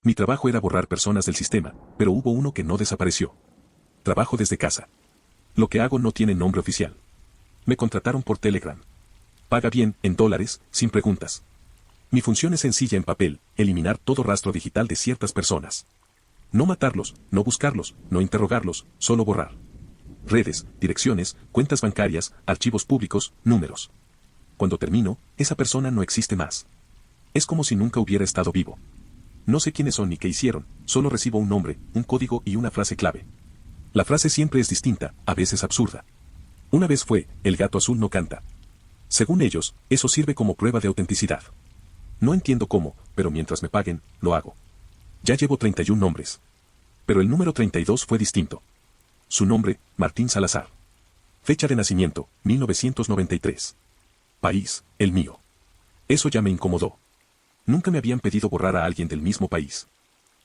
Mi trabajo era borrar personas del sistema, pero hubo uno que no desapareció. Trabajo desde casa. Lo que hago no tiene nombre oficial. Me contrataron por Telegram. Paga bien, en dólares, sin preguntas. Mi función es sencilla en papel, eliminar todo rastro digital de ciertas personas. No matarlos, no buscarlos, no interrogarlos, solo borrar. Redes, direcciones, cuentas bancarias, archivos públicos, números. Cuando termino, esa persona no existe más. Es como si nunca hubiera estado vivo. No sé quiénes son ni qué hicieron, solo recibo un nombre, un código y una frase clave. La frase siempre es distinta, a veces absurda. Una vez fue, el gato azul no canta. Según ellos, eso sirve como prueba de autenticidad. No entiendo cómo, pero mientras me paguen, lo hago. Ya llevo 31 nombres. Pero el número 32 fue distinto. Su nombre, Martín Salazar. Fecha de nacimiento, 1993. País, el mío. Eso ya me incomodó. Nunca me habían pedido borrar a alguien del mismo país.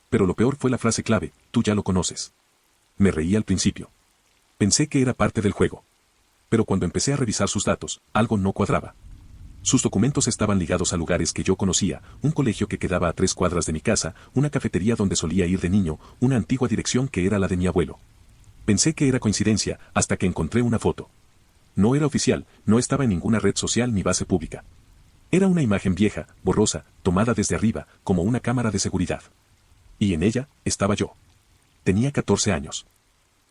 Pero lo peor fue la frase clave, tú ya lo conoces. Me reí al principio. Pensé que era parte del juego. Pero cuando empecé a revisar sus datos, algo no cuadraba. Sus documentos estaban ligados a lugares que yo conocía, un colegio que quedaba a 3 cuadras de mi casa, una cafetería donde solía ir de niño, una antigua dirección que era la de mi abuelo. Pensé que era coincidencia, hasta que encontré una foto. No era oficial, no estaba en ninguna red social ni base pública. Era una imagen vieja, borrosa, tomada desde arriba, como una cámara de seguridad. Y en ella, estaba yo. Tenía 14 años.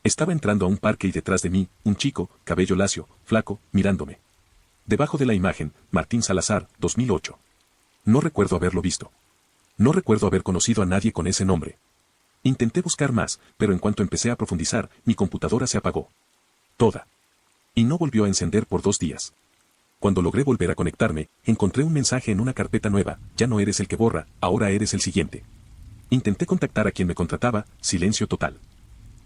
Estaba entrando a un parque y detrás de mí, un chico, cabello lacio, flaco, mirándome. Debajo de la imagen, Martín Salazar, 2008. No recuerdo haberlo visto. No recuerdo haber conocido a nadie con ese nombre. Intenté buscar más, pero en cuanto empecé a profundizar, mi computadora se apagó. Toda. Y no volvió a encender por 2 días. Cuando logré volver a conectarme, encontré un mensaje en una carpeta nueva, ya no eres el que borra, ahora eres el siguiente. Intenté contactar a quien me contrataba, silencio total.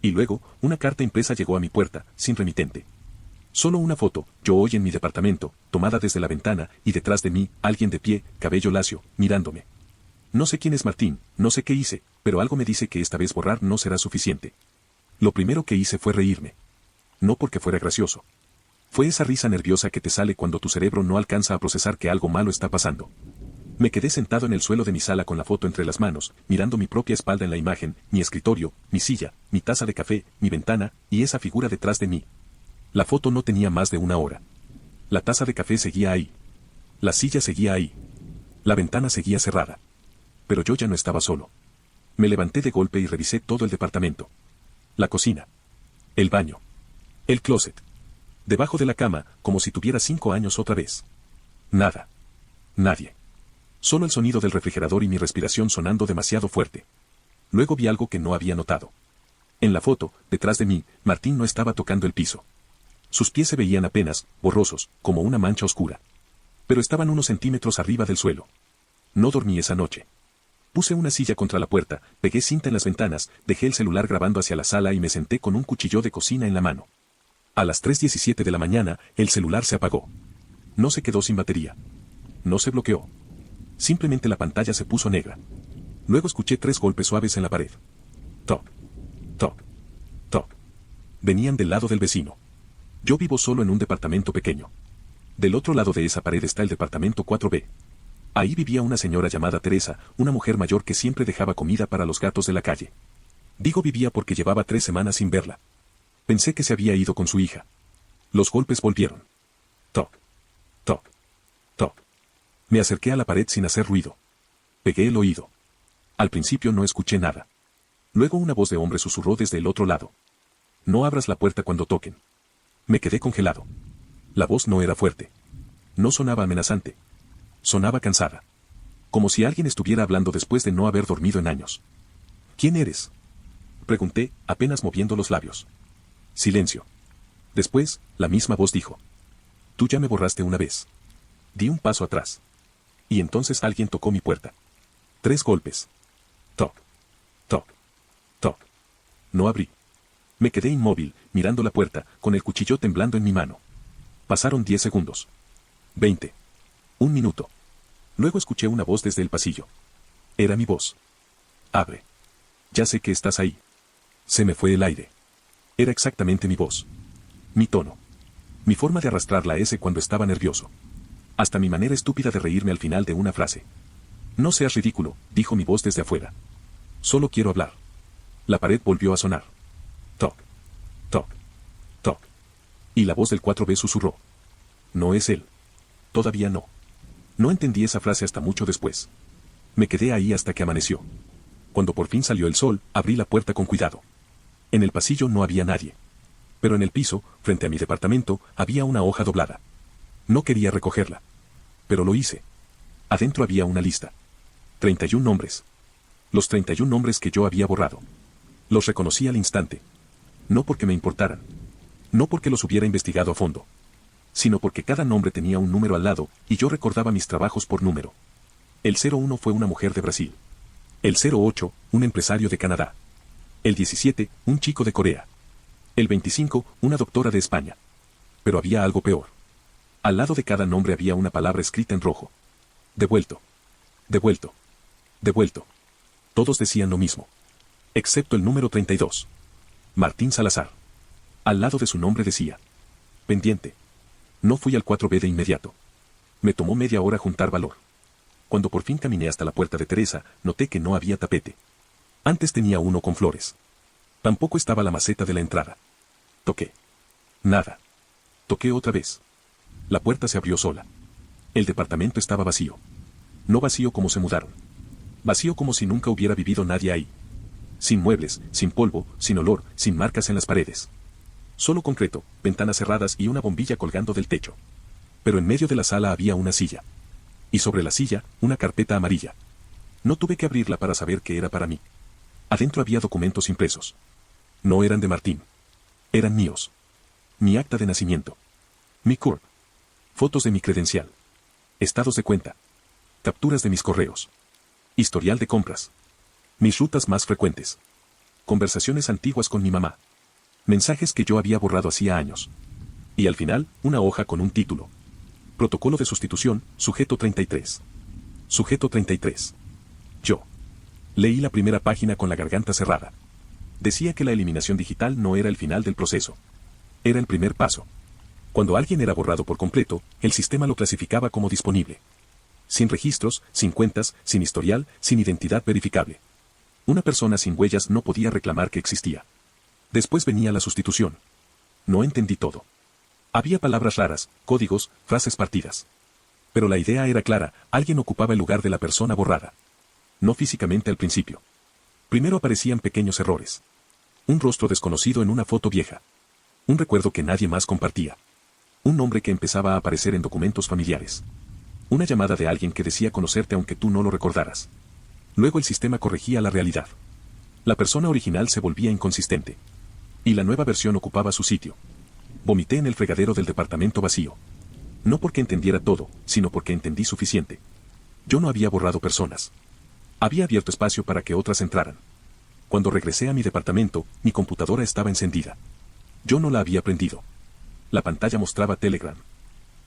Y luego, una carta impresa llegó a mi puerta, sin remitente. Solo una foto, yo hoy en mi departamento, tomada desde la ventana, y detrás de mí, alguien de pie, cabello lacio, mirándome. No sé quién es Martín, no sé qué hice, pero algo me dice que esta vez borrar no será suficiente. Lo primero que hice fue reírme. No porque fuera gracioso. Fue esa risa nerviosa que te sale cuando tu cerebro no alcanza a procesar que algo malo está pasando. Me quedé sentado en el suelo de mi sala con la foto entre las manos, mirando mi propia espalda en la imagen, mi escritorio, mi silla, mi taza de café, mi ventana, y esa figura detrás de mí. La foto no tenía más de 1 hora. La taza de café seguía ahí. La silla seguía ahí. La ventana seguía cerrada. Pero yo ya no estaba solo. Me levanté de golpe y revisé todo el departamento. La cocina. El baño. El closet. Debajo de la cama, como si tuviera 5 años otra vez. Nada. Nadie. Solo el sonido del refrigerador y mi respiración sonando demasiado fuerte. Luego vi algo que no había notado. En la foto, detrás de mí, Martín no estaba tocando el piso. Sus pies se veían apenas, borrosos, como una mancha oscura. Pero estaban unos centímetros arriba del suelo. No dormí esa noche. Puse una silla contra la puerta, pegué cinta en las ventanas, dejé el celular grabando hacia la sala y me senté con un cuchillo de cocina en la mano. A las 3:17 de la mañana, el celular se apagó. No se quedó sin batería. No se bloqueó. Simplemente la pantalla se puso negra. Luego escuché 3 golpes suaves en la pared. Toc. Toc. Toc. Venían del lado del vecino. Yo vivo solo en un departamento pequeño. Del otro lado de esa pared está el departamento 4B. Ahí vivía una señora llamada Teresa, una mujer mayor que siempre dejaba comida para los gatos de la calle. Digo vivía porque llevaba 3 semanas sin verla. Pensé que se había ido con su hija. Los golpes volvieron. Toc. Toc. Toc. Me acerqué a la pared sin hacer ruido. Pegué el oído. Al principio no escuché nada. Luego una voz de hombre susurró desde el otro lado. No abras la puerta cuando toquen. Me quedé congelado. La voz no era fuerte. No sonaba amenazante. Sonaba cansada. Como si alguien estuviera hablando después de no haber dormido en años. ¿Quién eres?, pregunté, apenas moviendo los labios. Silencio. Después, la misma voz dijo. Tú ya me borraste una vez. Di un paso atrás. Y entonces alguien tocó mi puerta. 3 golpes. Toc. Toc. Toc. No abrí. Me quedé inmóvil, mirando la puerta, con el cuchillo temblando en mi mano. Pasaron 10 segundos. 20. 1 minuto. Luego escuché una voz desde el pasillo. Era mi voz. Abre. Ya sé que estás ahí. Se me fue el aire. Era exactamente mi voz. Mi tono. Mi forma de arrastrar la S cuando estaba nervioso. Hasta mi manera estúpida de reírme al final de una frase. No seas ridículo, dijo mi voz desde afuera. Solo quiero hablar. La pared volvió a sonar. Toc, toc, toc. Y la voz del 4B susurró. No es él. Todavía no. No entendí esa frase hasta mucho después. Me quedé ahí hasta que amaneció. Cuando por fin salió el sol, abrí la puerta con cuidado. En el pasillo no había nadie. Pero en el piso, frente a mi departamento, había una hoja doblada. No quería recogerla. Pero lo hice. Adentro había una lista. 31 nombres. Los 31 nombres que yo había borrado. Los reconocí al instante. No porque me importaran. No porque los hubiera investigado a fondo. Sino porque cada nombre tenía un número al lado, y yo recordaba mis trabajos por número. El 01 fue una mujer de Brasil. El 08, un empresario de Canadá. El 17, un chico de Corea. El 25, una doctora de España. Pero había algo peor. Al lado de cada nombre había una palabra escrita en rojo. Devuelto. Devuelto. Devuelto. Todos decían lo mismo. Excepto el número 32. Martín Salazar. Al lado de su nombre decía. Pendiente. No fui al 4B de inmediato. Me tomó media hora juntar valor. Cuando por fin caminé hasta la puerta de Teresa, noté que no había tapete. Antes tenía uno con flores. Tampoco estaba la maceta de la entrada. Toqué. Nada. Toqué otra vez. La puerta se abrió sola. El departamento estaba vacío. No vacío como se mudaron. Vacío como si nunca hubiera vivido nadie ahí. Sin muebles, sin polvo, sin olor, sin marcas en las paredes. Solo concreto, ventanas cerradas y una bombilla colgando del techo. Pero en medio de la sala había una silla. Y sobre la silla, una carpeta amarilla. No tuve que abrirla para saber que era para mí. Adentro había documentos impresos. No eran de Martín. Eran míos. Mi acta de nacimiento. Mi CURP. Fotos de mi credencial. Estados de cuenta. Capturas de mis correos. Historial de compras. Mis rutas más frecuentes. Conversaciones antiguas con mi mamá. Mensajes que yo había borrado hacía años. Y al final, una hoja con un título. Protocolo de sustitución, sujeto 33. Sujeto 33. Yo. Leí la primera página con la garganta cerrada. Decía que la eliminación digital no era el final del proceso. Era el primer paso. Cuando alguien era borrado por completo, el sistema lo clasificaba como disponible. Sin registros, sin cuentas, sin historial, sin identidad verificable. Una persona sin huellas no podía reclamar que existía. Después venía la sustitución. No entendí todo. Había palabras raras, códigos, frases partidas. Pero la idea era clara, alguien ocupaba el lugar de la persona borrada. No físicamente al principio. Primero aparecían pequeños errores. Un rostro desconocido en una foto vieja. Un recuerdo que nadie más compartía. Un nombre que empezaba a aparecer en documentos familiares. Una llamada de alguien que decía conocerte aunque tú no lo recordaras. Luego el sistema corregía la realidad. La persona original se volvía inconsistente. Y la nueva versión ocupaba su sitio. Vomité en el fregadero del departamento vacío. No porque entendiera todo, sino porque entendí suficiente. Yo no había borrado personas. Había abierto espacio para que otras entraran. Cuando regresé a mi departamento, mi computadora estaba encendida. Yo no la había prendido. La pantalla mostraba Telegram.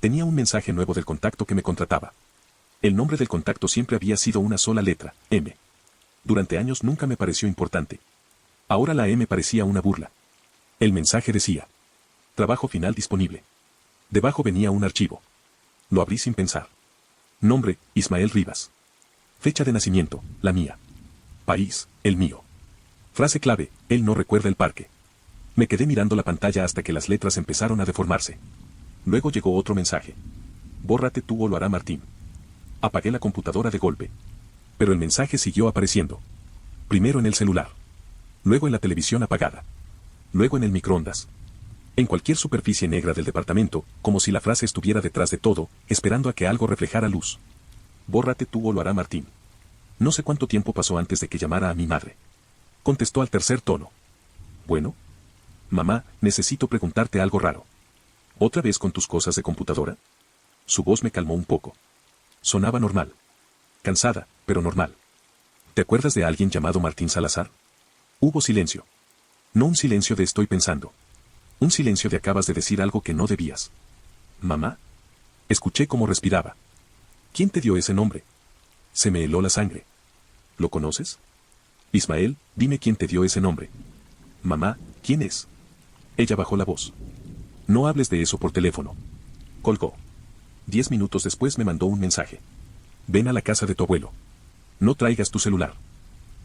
Tenía un mensaje nuevo del contacto que me contrataba. El nombre del contacto siempre había sido una sola letra, M. Durante años nunca me pareció importante. Ahora la M parecía una burla. El mensaje decía: trabajo final disponible. Debajo venía un archivo. Lo abrí sin pensar. Nombre, Ismael Rivas. Fecha de nacimiento, la mía. País, el mío. Frase clave, él no recuerda el parque. Me quedé mirando la pantalla hasta que las letras empezaron a deformarse. Luego llegó otro mensaje. Bórrate tú o lo hará Martín. Apagué la computadora de golpe. Pero el mensaje siguió apareciendo. Primero en el celular. Luego en la televisión apagada. Luego en el microondas. En cualquier superficie negra del departamento, como si la frase estuviera detrás de todo, esperando a que algo reflejara luz. Bórrate tú o lo hará Martín. No sé cuánto tiempo pasó antes de que llamara a mi madre. Contestó al tercer tono. Bueno. Mamá, necesito preguntarte algo raro. ¿Otra vez con tus cosas de computadora? Su voz me calmó un poco. Sonaba normal. Cansada, pero normal. ¿Te acuerdas de alguien llamado Martín Salazar? Hubo silencio. No un silencio de estoy pensando. Un silencio de acabas de decir algo que no debías. ¿Mamá? Escuché cómo respiraba. ¿Quién te dio ese nombre? Se me heló la sangre. ¿Lo conoces? Ismael, dime quién te dio ese nombre. Mamá, ¿quién es? Ella bajó la voz. No hables de eso por teléfono. Colgó. 10 minutos después me mandó un mensaje. Ven a la casa de tu abuelo. No traigas tu celular.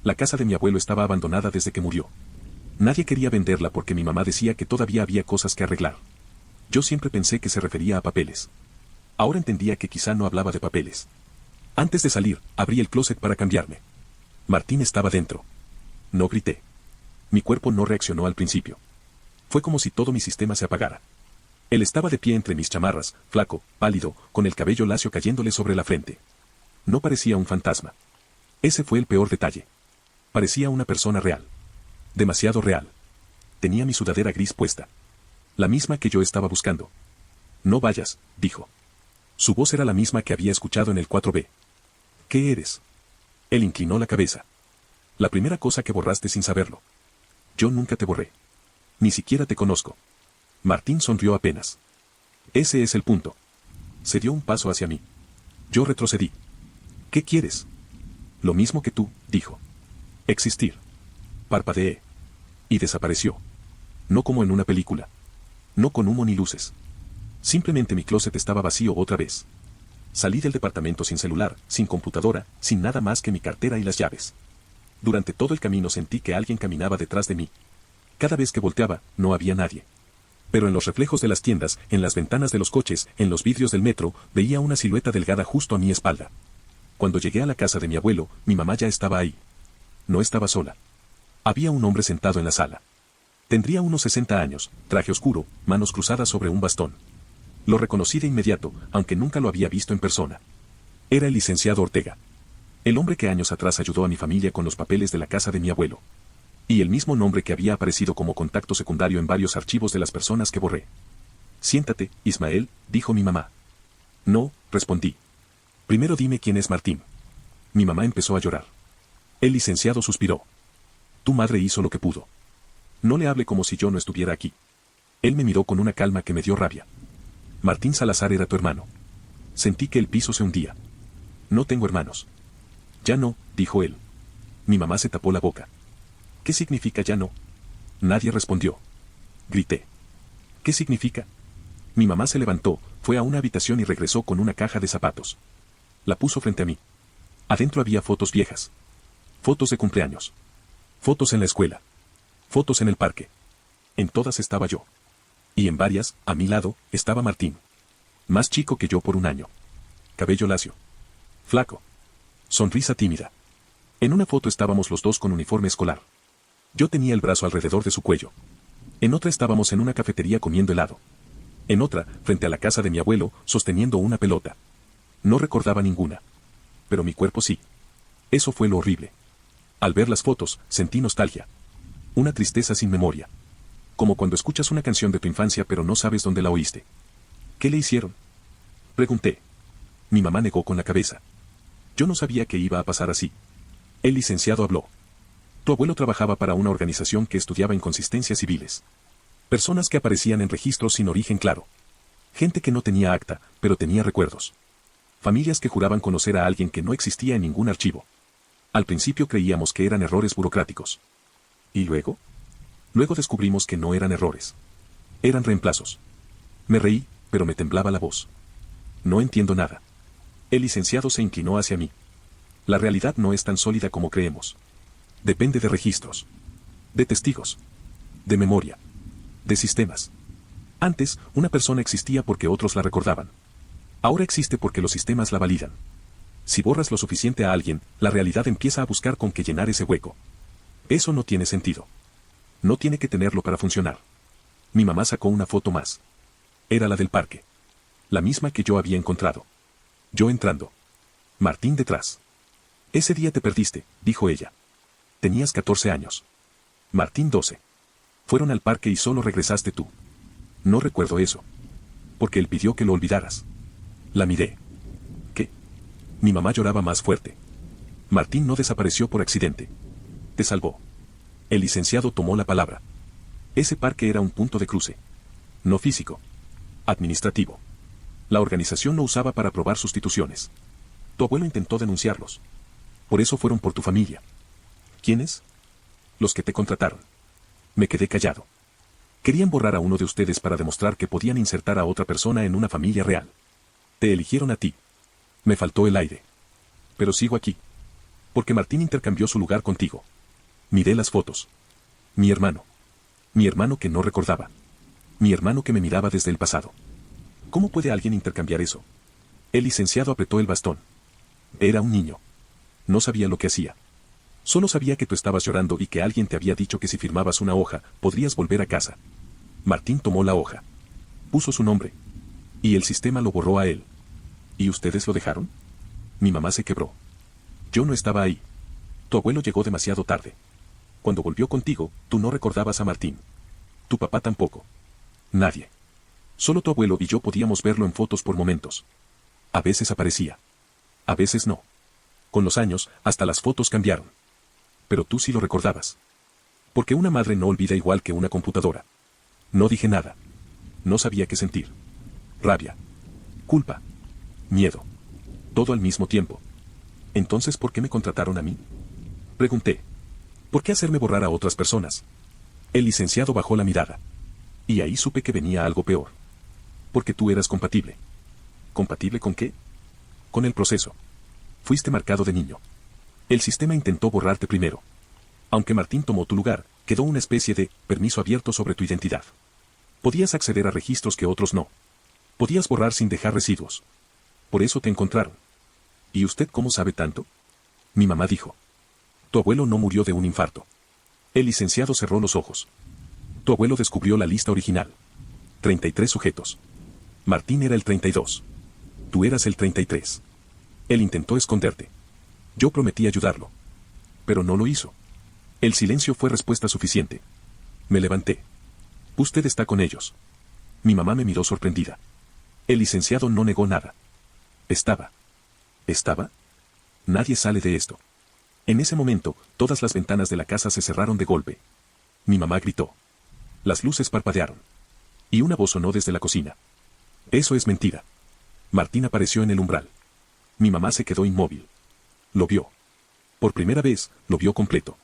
La casa de mi abuelo estaba abandonada desde que murió. Nadie quería venderla porque mi mamá decía que todavía había cosas que arreglar. Yo siempre pensé que se refería a papeles. Ahora entendía que quizá no hablaba de papeles. Antes de salir, abrí el closet para cambiarme. Martín estaba dentro. No grité. Mi cuerpo no reaccionó al principio. Fue como si todo mi sistema se apagara. Él estaba de pie entre mis chamarras, flaco, pálido, con el cabello lacio cayéndole sobre la frente. No parecía un fantasma. Ese fue el peor detalle. Parecía una persona real. Demasiado real. Tenía mi sudadera gris puesta. La misma que yo estaba buscando. No vayas, dijo. Su voz era la misma que había escuchado en el 4B. ¿Qué eres? Él inclinó la cabeza. La primera cosa que borraste sin saberlo. Yo nunca te borré. Ni siquiera te conozco. Martín sonrió apenas. Ese es el punto. Se dio un paso hacia mí. Yo retrocedí. ¿Qué quieres? Lo mismo que tú, dijo. Existir. Parpadeé. Y desapareció. No como en una película. No con humo ni luces. Simplemente mi closet estaba vacío otra vez. Salí del departamento sin celular, sin computadora, sin nada más que mi cartera y las llaves. Durante todo el camino sentí que alguien caminaba detrás de mí. Cada vez que volteaba, no había nadie. Pero en los reflejos de las tiendas, en las ventanas de los coches, en los vidrios del metro, veía una silueta delgada justo a mi espalda. Cuando llegué a la casa de mi abuelo, mi mamá ya estaba ahí. No estaba sola. Había un hombre sentado en la sala. Tendría unos 60 años, traje oscuro, manos cruzadas sobre un bastón. Lo reconocí de inmediato, aunque nunca lo había visto en persona. Era el licenciado Ortega. El hombre que años atrás ayudó a mi familia con los papeles de la casa de mi abuelo. Y el mismo nombre que había aparecido como contacto secundario en varios archivos de las personas que borré. Siéntate, Ismael, dijo mi mamá. No, respondí. Primero dime quién es Martín. Mi mamá empezó a llorar. El licenciado suspiró. Tu madre hizo lo que pudo. No le hable como si yo no estuviera aquí. Él me miró con una calma que me dio rabia. Martín Salazar era tu hermano. Sentí que el piso se hundía. No tengo hermanos. Ya no, dijo él. Mi mamá se tapó la boca. ¿Qué significa ya no? Nadie respondió. Grité. ¿Qué significa? Mi mamá se levantó, fue a una habitación y regresó con una caja de zapatos. La puso frente a mí. Adentro había fotos viejas. Fotos de cumpleaños. Fotos en la escuela. Fotos en el parque. En todas estaba yo. Y en varias, a mi lado, estaba Martín. Más chico que yo por un año. Cabello lacio. Flaco. Sonrisa tímida. En una foto estábamos los dos con uniforme escolar. Yo tenía el brazo alrededor de su cuello. En otra estábamos en una cafetería comiendo helado. En otra, frente a la casa de mi abuelo, sosteniendo una pelota. No recordaba ninguna. Pero mi cuerpo sí. Eso fue lo horrible. Al ver las fotos, sentí nostalgia. Una tristeza sin memoria. Como cuando escuchas una canción de tu infancia pero no sabes dónde la oíste. ¿Qué le hicieron? Pregunté. Mi mamá negó con la cabeza. Yo no sabía que iba a pasar así. El licenciado habló. Tu abuelo trabajaba para una organización que estudiaba inconsistencias civiles. Personas que aparecían en registros sin origen claro. Gente que no tenía acta, pero tenía recuerdos. Familias que juraban conocer a alguien que no existía en ningún archivo. Al principio creíamos que eran errores burocráticos. ¿Y luego? Luego descubrimos que no eran errores. Eran reemplazos. Me reí, pero me temblaba la voz. No entiendo nada. El licenciado se inclinó hacia mí. La realidad no es tan sólida como creemos. Depende de registros. De testigos. De memoria. De sistemas. Antes, una persona existía porque otros la recordaban. Ahora existe porque los sistemas la validan. Si borras lo suficiente a alguien, la realidad empieza a buscar con qué llenar ese hueco. Eso no tiene sentido. No tiene que tenerlo para funcionar. Mi mamá sacó una foto más. Era la del parque. La misma que yo había encontrado. Yo entrando. Martín detrás. Ese día te perdiste, dijo ella. Tenías 14 años. Martín 12. Fueron al parque y solo regresaste tú. No recuerdo eso. Porque él pidió que lo olvidaras. La miré. ¿Qué? Mi mamá lloraba más fuerte. Martín no desapareció por accidente. Te salvó. El licenciado tomó la palabra. Ese parque era un punto de cruce. No físico. Administrativo. La organización lo usaba para probar sustituciones. Tu abuelo intentó denunciarlos. Por eso fueron por tu familia. ¿Quiénes? Los que te contrataron. Me quedé callado. Querían borrar a uno de ustedes para demostrar que podían insertar a otra persona en una familia real. Te eligieron a ti. Me faltó el aire. Pero sigo aquí. Porque Martín intercambió su lugar contigo. Miré las fotos. Mi hermano. Mi hermano que no recordaba. Mi hermano que me miraba desde el pasado. ¿Cómo puede alguien intercambiar eso? El licenciado apretó el bastón. Era un niño. No sabía lo que hacía. Solo sabía que tú estabas llorando y que alguien te había dicho que si firmabas una hoja, podrías volver a casa. Martín tomó la hoja. Puso su nombre. Y el sistema lo borró a él. ¿Y ustedes lo dejaron? Mi mamá se quebró. Yo no estaba ahí. Tu abuelo llegó demasiado tarde. Cuando volvió contigo, tú no recordabas a Martín. Tu papá tampoco. Nadie. Solo tu abuelo y yo podíamos verlo en fotos por momentos. A veces aparecía. A veces no. Con los años, hasta las fotos cambiaron. Pero tú sí lo recordabas. Porque una madre no olvida igual que una computadora. No dije nada. No sabía qué sentir. Rabia. Culpa. Miedo. Todo al mismo tiempo. Entonces, ¿por qué me contrataron a mí? Pregunté. ¿Por qué hacerme borrar a otras personas? El licenciado bajó la mirada. Y ahí supe que venía algo peor. Porque tú eras compatible. ¿Compatible con qué? Con el proceso. Fuiste marcado de niño. El sistema intentó borrarte primero. Aunque Martín tomó tu lugar, quedó una especie de permiso abierto sobre tu identidad. Podías acceder a registros que otros no. Podías borrar sin dejar residuos. Por eso te encontraron. ¿Y usted cómo sabe tanto? Mi mamá dijo. Tu abuelo no murió de un infarto. El licenciado cerró los ojos. Tu abuelo descubrió la lista original. 33 sujetos. Martín era el 32. Tú eras el 33. Él intentó esconderte. Yo prometí ayudarlo. Pero no lo hizo. El silencio fue respuesta suficiente. Me levanté. Usted está con ellos. Mi mamá me miró sorprendida. El licenciado no negó nada. Estaba. ¿Estaba? Nadie sale de esto. En ese momento, todas las ventanas de la casa se cerraron de golpe. Mi mamá gritó. Las luces parpadearon. Y una voz sonó desde la cocina. Eso es mentira. Martín apareció en el umbral. Mi mamá se quedó inmóvil. Lo vio. Por primera vez, lo vio completo.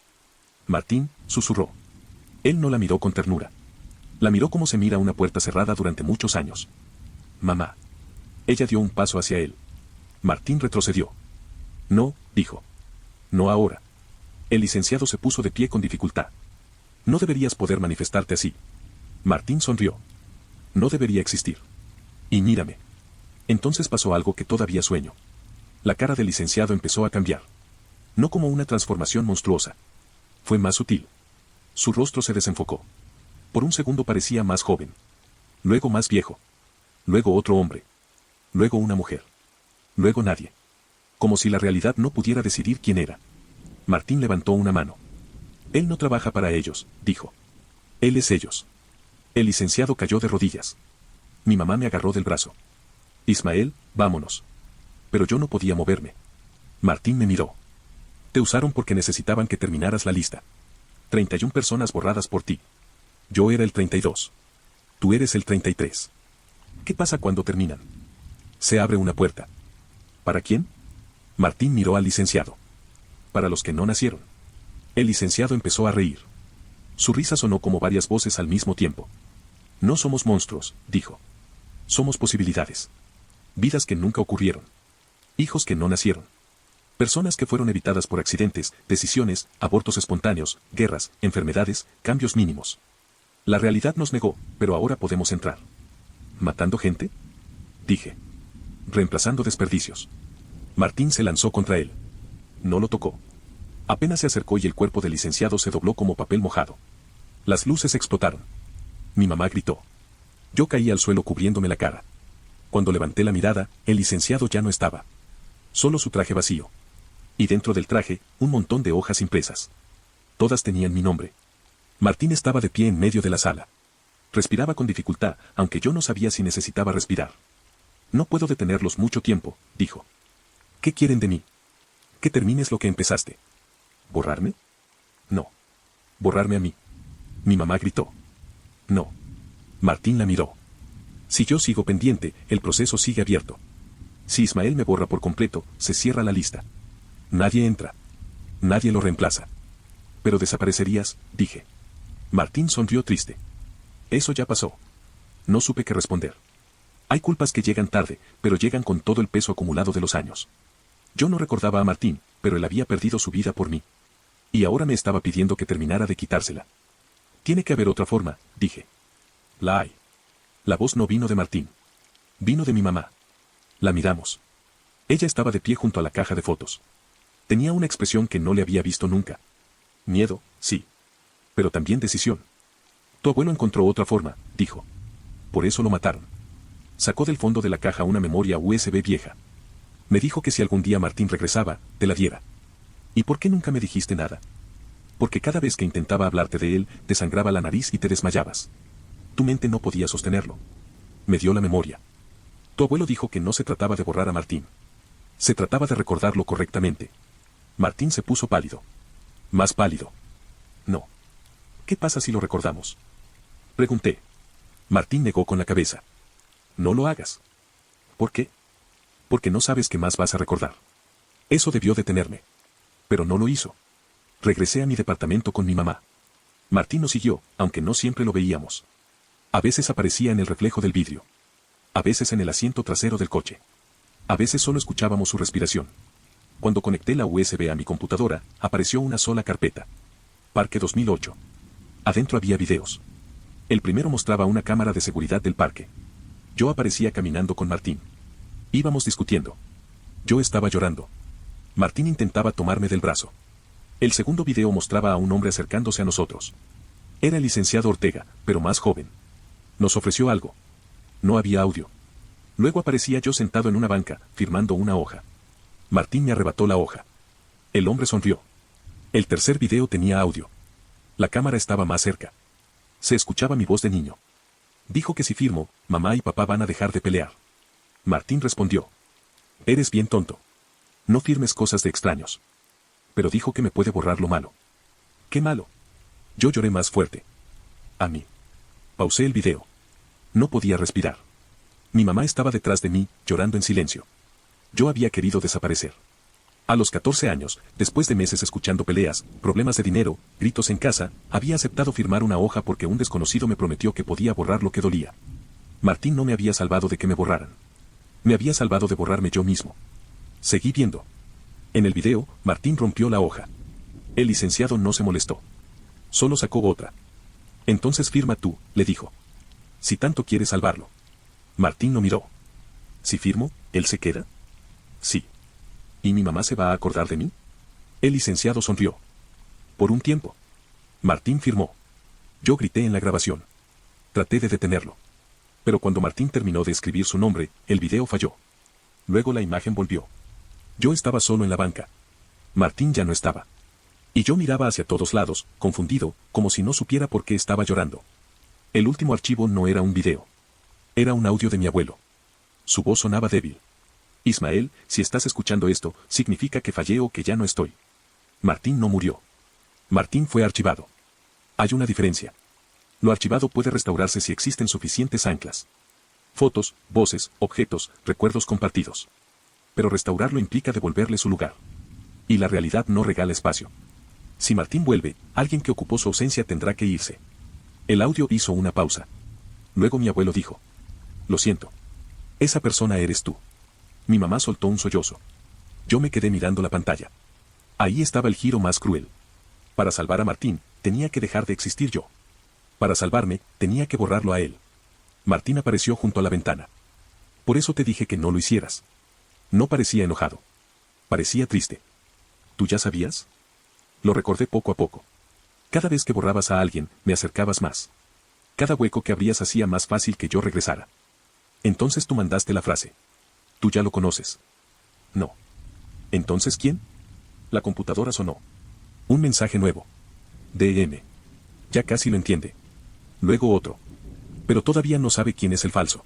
Martín, susurró. Él no la miró con ternura. La miró como se mira una puerta cerrada durante muchos años. Mamá. Ella dio un paso hacia él. Martín retrocedió. No, dijo. No ahora. El licenciado se puso de pie con dificultad. No deberías poder manifestarte así. Martín sonrió. No debería existir. Y mírame. Entonces pasó algo que todavía sueño. La cara del licenciado empezó a cambiar. No como una transformación monstruosa. Fue más sutil. Su rostro se desenfocó. Por un segundo parecía más joven. Luego más viejo. Luego otro hombre. Luego una mujer. Luego nadie. Como si la realidad no pudiera decidir quién era. Martín levantó una mano. Él no trabaja para ellos, dijo. Él es ellos. El licenciado cayó de rodillas. Mi mamá me agarró del brazo. Ismael, vámonos. Pero yo no podía moverme. Martín me miró. Te usaron porque necesitaban que terminaras la lista. 31 personas borradas por ti. Yo era el 32. Tú eres el 33. ¿Qué pasa cuando terminan? Se abre una puerta. ¿Para quién? Martín miró al licenciado. Para los que no nacieron. El licenciado empezó a reír. Su risa sonó como varias voces al mismo tiempo. No somos monstruos, dijo. Somos posibilidades. Vidas que nunca ocurrieron. Hijos que no nacieron. Personas que fueron evitadas por accidentes, decisiones, abortos espontáneos, guerras, enfermedades, cambios mínimos. La realidad nos negó, pero ahora podemos entrar. ¿Matando gente? Dije. Reemplazando desperdicios. Martín se lanzó contra él. No lo tocó. Apenas se acercó y el cuerpo del licenciado se dobló como papel mojado. Las luces explotaron. Mi mamá gritó. Yo caí al suelo cubriéndome la cara. Cuando levanté la mirada, el licenciado ya no estaba. Solo su traje vacío. Y dentro del traje, un montón de hojas impresas. Todas tenían mi nombre. Martín estaba de pie en medio de la sala. Respiraba con dificultad, aunque yo no sabía si necesitaba respirar. No puedo detenerlos mucho tiempo, dijo. ¿Qué quieren de mí? Que termines lo que empezaste. ¿Borrarme? No. Borrarme a mí. Mi mamá gritó. No. Martín la miró. Si yo sigo pendiente, el proceso sigue abierto. Si Ismael me borra por completo, se cierra la lista. Nadie entra. Nadie lo reemplaza. Pero desaparecerías, dije. Martín sonrió triste. Eso ya pasó. No supe qué responder. Hay culpas que llegan tarde, pero llegan con todo el peso acumulado de los años. Yo no recordaba a Martín, pero él había perdido su vida por mí. Y ahora me estaba pidiendo que terminara de quitársela. Tiene que haber otra forma, dije. La hay. La voz no vino de Martín. Vino de mi mamá. La miramos. Ella estaba de pie junto a la caja de fotos. Tenía una expresión que no le había visto nunca. Miedo, sí. Pero también decisión. Tu abuelo encontró otra forma, dijo. Por eso lo mataron. Sacó del fondo de la caja una memoria USB vieja. Me dijo que si algún día Martín regresaba, te la diera. ¿Y por qué nunca me dijiste nada? Porque cada vez que intentaba hablarte de él, te sangraba la nariz y te desmayabas. Tu mente no podía sostenerlo. Me dio la memoria. Tu abuelo dijo que no se trataba de borrar a Martín. Se trataba de recordarlo correctamente. Martín se puso pálido. Más pálido. No. ¿Qué pasa si lo recordamos? Pregunté. Martín negó con la cabeza. No lo hagas. ¿Por qué? Porque no sabes qué más vas a recordar. Eso debió detenerme. Pero no lo hizo. Regresé a mi departamento con mi mamá. Martín nos siguió, aunque no siempre lo veíamos. A veces aparecía en el reflejo del vidrio. A veces en el asiento trasero del coche. A veces solo escuchábamos su respiración. Cuando conecté la USB a mi computadora, apareció una sola carpeta. Parque 2008. Adentro había videos. El primero mostraba una cámara de seguridad del parque. Yo aparecía caminando con Martín. Íbamos discutiendo. Yo estaba llorando. Martín intentaba tomarme del brazo. El segundo video mostraba a un hombre acercándose a nosotros. Era el licenciado Ortega, pero más joven. Nos ofreció algo. No había audio. Luego aparecía yo sentado en una banca, firmando una hoja. Martín me arrebató la hoja. El hombre sonrió. El tercer video tenía audio. La cámara estaba más cerca. Se escuchaba mi voz de niño. Dijo que si firmo, mamá y papá van a dejar de pelear. Martín respondió. Eres bien tonto. No firmes cosas de extraños. Pero dijo que me puede borrar lo malo. ¿Qué malo? Yo lloré más fuerte. A mí. Pausé el video. No podía respirar. Mi mamá estaba detrás de mí, llorando en silencio. Yo había querido desaparecer. A los 14 años, después de meses escuchando peleas, problemas de dinero, gritos en casa, había aceptado firmar una hoja porque un desconocido me prometió que podía borrar lo que dolía. Martín no me había salvado de que me borraran. Me había salvado de borrarme yo mismo. Seguí viendo. En el video, Martín rompió la hoja. El licenciado no se molestó. Solo sacó otra. Entonces firma tú, le dijo. Si tanto quieres salvarlo. Martín lo miró. Si firmo, ¿él se queda? Sí. ¿Y mi mamá se va a acordar de mí? El licenciado sonrió. Por un tiempo. Martín firmó. Yo grité en la grabación. Traté de detenerlo. Pero cuando Martín terminó de escribir su nombre, el video falló. Luego la imagen volvió. Yo estaba solo en la banca. Martín ya no estaba. Y yo miraba hacia todos lados, confundido, como si no supiera por qué estaba llorando. El último archivo no era un video. Era un audio de mi abuelo. Su voz sonaba débil. Ismael, si estás escuchando esto, significa que fallé o que ya no estoy. Martín no murió. Martín fue archivado. Hay una diferencia. Lo archivado puede restaurarse si existen suficientes anclas. Fotos, voces, objetos, recuerdos compartidos. Pero restaurarlo implica devolverle su lugar. Y la realidad no regala espacio. Si Martín vuelve, alguien que ocupó su ausencia tendrá que irse. El audio hizo una pausa. Luego mi abuelo dijo. Lo siento. Esa persona eres tú. Mi mamá soltó un sollozo. Yo me quedé mirando la pantalla. Ahí estaba el giro más cruel. Para salvar a Martín, tenía que dejar de existir yo. Para salvarme, tenía que borrarlo a él. Martín apareció junto a la ventana. Por eso te dije que no lo hicieras. No parecía enojado. Parecía triste. ¿Tú ya sabías? Lo recordé poco a poco. Cada vez que borrabas a alguien, me acercabas más. Cada hueco que abrías hacía más fácil que yo regresara. Entonces tú mandaste la frase. Tú ya lo conoces. No. ¿Entonces quién? La computadora sonó. Un mensaje nuevo. DM. Ya casi lo entiende. Luego otro. Pero todavía no sabe quién es el falso.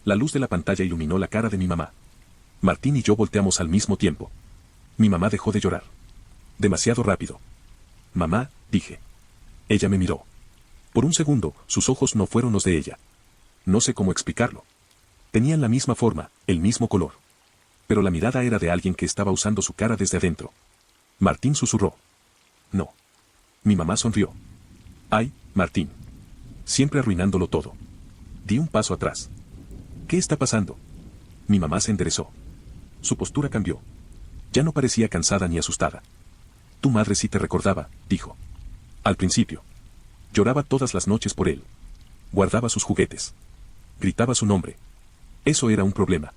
La luz de la pantalla iluminó la cara de mi mamá. Martín y yo volteamos al mismo tiempo. Mi mamá dejó de llorar. Demasiado rápido. Mamá, dije. Ella me miró. Por un segundo, sus ojos no fueron los de ella. No sé cómo explicarlo. Tenían la misma forma, el mismo color. Pero la mirada era de alguien que estaba usando su cara desde adentro. Martín susurró. No. Mi mamá sonrió. Ay, Martín. Siempre arruinándolo todo. Di un paso atrás. ¿Qué está pasando? Mi mamá se enderezó. Su postura cambió. Ya no parecía cansada ni asustada. Tu madre sí te recordaba, dijo. Al principio. Lloraba todas las noches por él. Guardaba sus juguetes. Gritaba su nombre. Eso era un problema.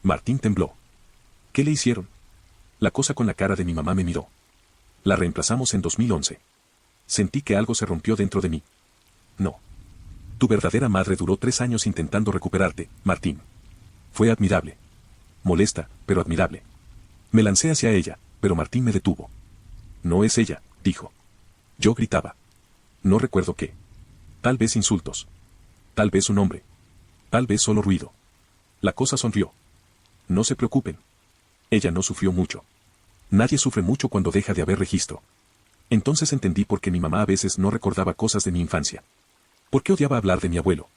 Martín tembló. ¿Qué le hicieron? La cosa con la cara de mi mamá me miró. La reemplazamos en 2011. Sentí que algo se rompió dentro de mí. No. Tu verdadera madre duró 3 años intentando recuperarte, Martín. Fue admirable. Molesta, pero admirable. Me lancé hacia ella, pero Martín me detuvo. No es ella, dijo. Yo gritaba. No recuerdo qué. Tal vez insultos. Tal vez un nombre. Tal vez solo ruido. La cosa sonrió. No se preocupen. Ella no sufrió mucho. Nadie sufre mucho cuando deja de haber registro. Entonces entendí por qué mi mamá a veces no recordaba cosas de mi infancia. ¿Por qué odiaba hablar de mi abuelo?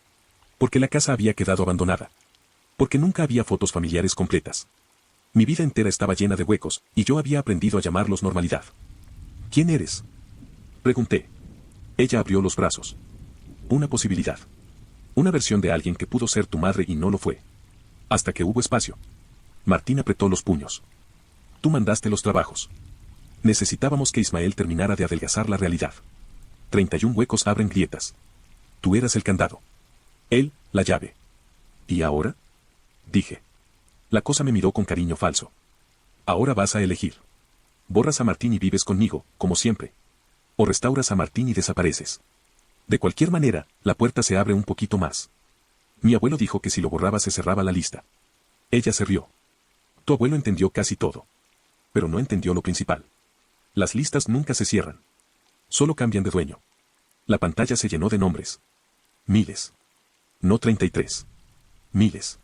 Porque la casa había quedado abandonada. Porque nunca había fotos familiares completas. Mi vida entera estaba llena de huecos, y yo había aprendido a llamarlos normalidad. ¿Quién eres? Pregunté. Ella abrió los brazos. Una posibilidad. Una versión de alguien que pudo ser tu madre y no lo fue. Hasta que hubo espacio. Martín apretó los puños. Tú mandaste los trabajos. Necesitábamos que Ismael terminara de adelgazar la realidad. 31 huecos abren grietas. Tú eras el candado. Él, la llave. ¿Y ahora? Dije. La cosa me miró con cariño falso. Ahora vas a elegir. Borras a Martín y vives conmigo, como siempre. O restauras a Martín y desapareces. De cualquier manera, la puerta se abre un poquito más. Mi abuelo dijo que si lo borraba se cerraba la lista. Ella se rió. Tu abuelo entendió casi todo. Pero no entendió lo principal. Las listas nunca se cierran. Solo cambian de dueño. La pantalla se llenó de nombres. Miles. No 33. Miles.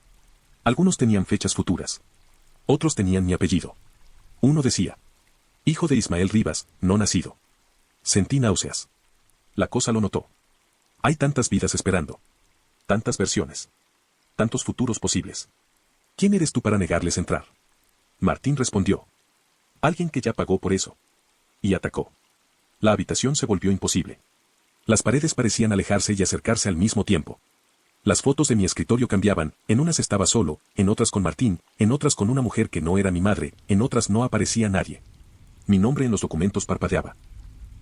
Algunos tenían fechas futuras. Otros tenían mi apellido. Uno decía: hijo de Ismael Rivas, no nacido. Sentí náuseas. La cosa lo notó. Hay tantas vidas esperando. Tantas versiones. Tantos futuros posibles. ¿Quién eres tú para negarles entrar? Martín respondió. Alguien que ya pagó por eso. Y atacó. La habitación se volvió imposible. Las paredes parecían alejarse y acercarse al mismo tiempo. Las fotos de mi escritorio cambiaban, en unas estaba solo, en otras con Martín, en otras con una mujer que no era mi madre, en otras no aparecía nadie. Mi nombre en los documentos parpadeaba.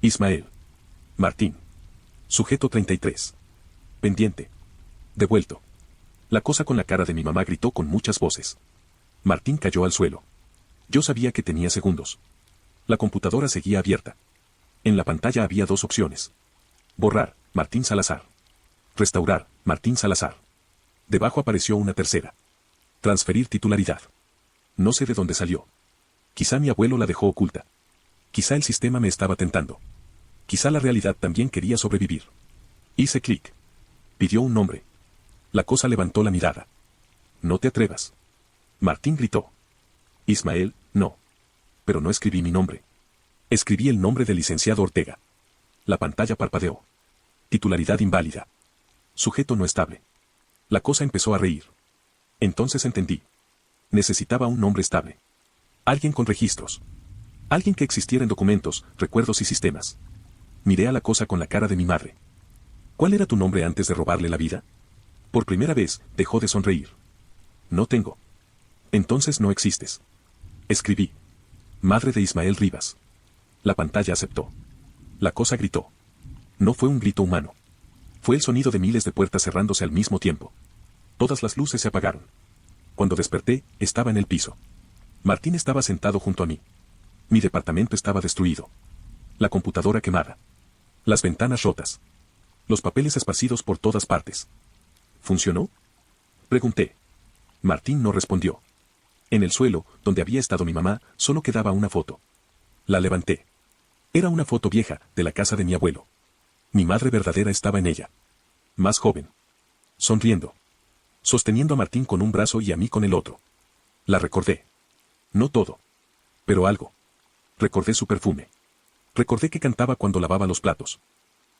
Ismael. Martín. Sujeto 33. Pendiente. Devuelto. La cosa con la cara de mi mamá gritó con muchas voces. Martín cayó al suelo. Yo sabía que tenía segundos. La computadora seguía abierta. En la pantalla había 2 opciones. Borrar, Martín Salazar. Restaurar, Martín Salazar. Debajo apareció una tercera. Transferir titularidad. No sé de dónde salió. Quizá mi abuelo la dejó oculta. Quizá el sistema me estaba tentando. Quizá la realidad también quería sobrevivir. Hice clic. Pidió un nombre. La cosa levantó la mirada. No te atrevas. Martín gritó. Ismael, no. Pero no escribí mi nombre. Escribí el nombre del licenciado Ortega. La pantalla parpadeó. Titularidad inválida. Sujeto no estable. La cosa empezó a reír. Entonces entendí. Necesitaba un nombre estable. Alguien con registros. Alguien que existiera en documentos, recuerdos y sistemas. Miré a la cosa con la cara de mi madre. ¿Cuál era tu nombre antes de robarle la vida? Por primera vez, dejó de sonreír. No tengo. Entonces no existes. Escribí. Madre de Ismael Rivas. La pantalla aceptó. La cosa gritó. No fue un grito humano. Fue el sonido de miles de puertas cerrándose al mismo tiempo. Todas las luces se apagaron. Cuando desperté, estaba en el piso. Martín estaba sentado junto a mí. Mi departamento estaba destruido. La computadora quemada. Las ventanas rotas. Los papeles esparcidos por todas partes. ¿Funcionó? Pregunté. Martín no respondió. En el suelo, donde había estado mi mamá, solo quedaba una foto. La levanté. Era una foto vieja, de la casa de mi abuelo. Mi madre verdadera estaba en ella. Más joven. Sonriendo. Sosteniendo a Martín con un brazo y a mí con el otro. La recordé. No todo. Pero algo. Recordé su perfume. Recordé que cantaba cuando lavaba los platos.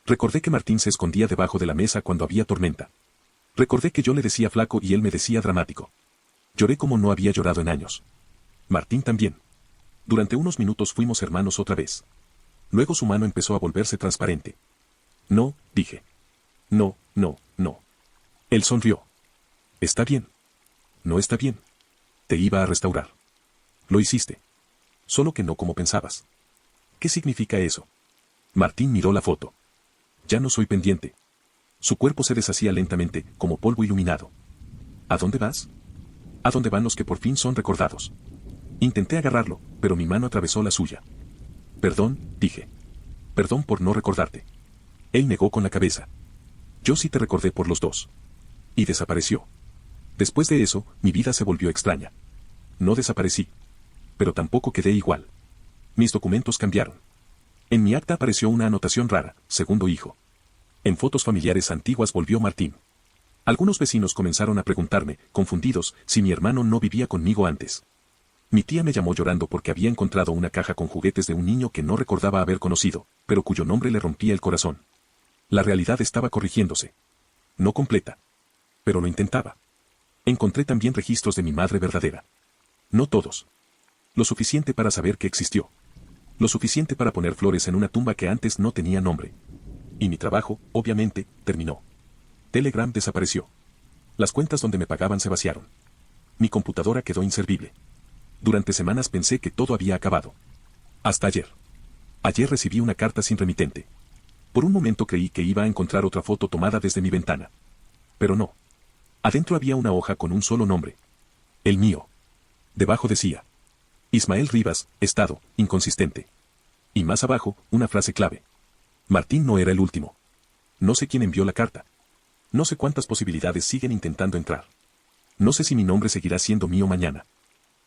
Recordé que Martín se escondía debajo de la mesa cuando había tormenta. Recordé que yo le decía flaco y él me decía dramático. Lloré como no había llorado en años. Martín también. Durante unos minutos fuimos hermanos otra vez. Luego su mano empezó a volverse transparente. No, dije. No, no, no. Él sonrió. Está bien. No está bien. Te iba a restaurar. Lo hiciste. Solo que no como pensabas. ¿Qué significa eso? Martín miró la foto. Ya no soy pendiente. Su cuerpo se deshacía lentamente, como polvo iluminado. ¿A dónde vas? ¿A dónde van los que por fin son recordados? Intenté agarrarlo, pero mi mano atravesó la suya. Perdón, dije. Perdón por no recordarte. Él negó con la cabeza. Yo sí te recordé por los dos. Y desapareció. Después de eso, mi vida se volvió extraña. No desaparecí. Pero tampoco quedé igual. Mis documentos cambiaron. En mi acta apareció una anotación rara, segundo hijo. En fotos familiares antiguas volvió Martín. Algunos vecinos comenzaron a preguntarme, confundidos, si mi hermano no vivía conmigo antes. Mi tía me llamó llorando porque había encontrado una caja con juguetes de un niño que no recordaba haber conocido, pero cuyo nombre le rompía el corazón. La realidad estaba corrigiéndose. No completa. Pero lo intentaba. Encontré también registros de mi madre verdadera. No todos. Lo suficiente para saber que existió. Lo suficiente para poner flores en una tumba que antes no tenía nombre. Y mi trabajo, obviamente, terminó. Telegram desapareció. Las cuentas donde me pagaban se vaciaron. Mi computadora quedó inservible. Durante semanas pensé que todo había acabado. Hasta ayer. Ayer recibí una carta sin remitente. Por un momento creí que iba a encontrar otra foto tomada desde mi ventana. Pero no. Adentro había una hoja con un solo nombre. El mío. Debajo decía: Ismael Rivas, estado, inconsistente. Y más abajo, una frase clave. Martín no era el último. No sé quién envió la carta. No sé cuántas posibilidades siguen intentando entrar. No sé si mi nombre seguirá siendo mío mañana.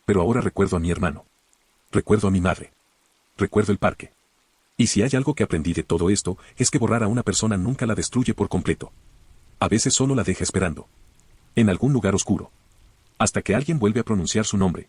Pero ahora recuerdo a mi hermano. Recuerdo a mi madre. Recuerdo el parque. Y si hay algo que aprendí de todo esto, es que borrar a una persona nunca la destruye por completo. A veces solo la deja esperando. En algún lugar oscuro. Hasta que alguien vuelve a pronunciar su nombre.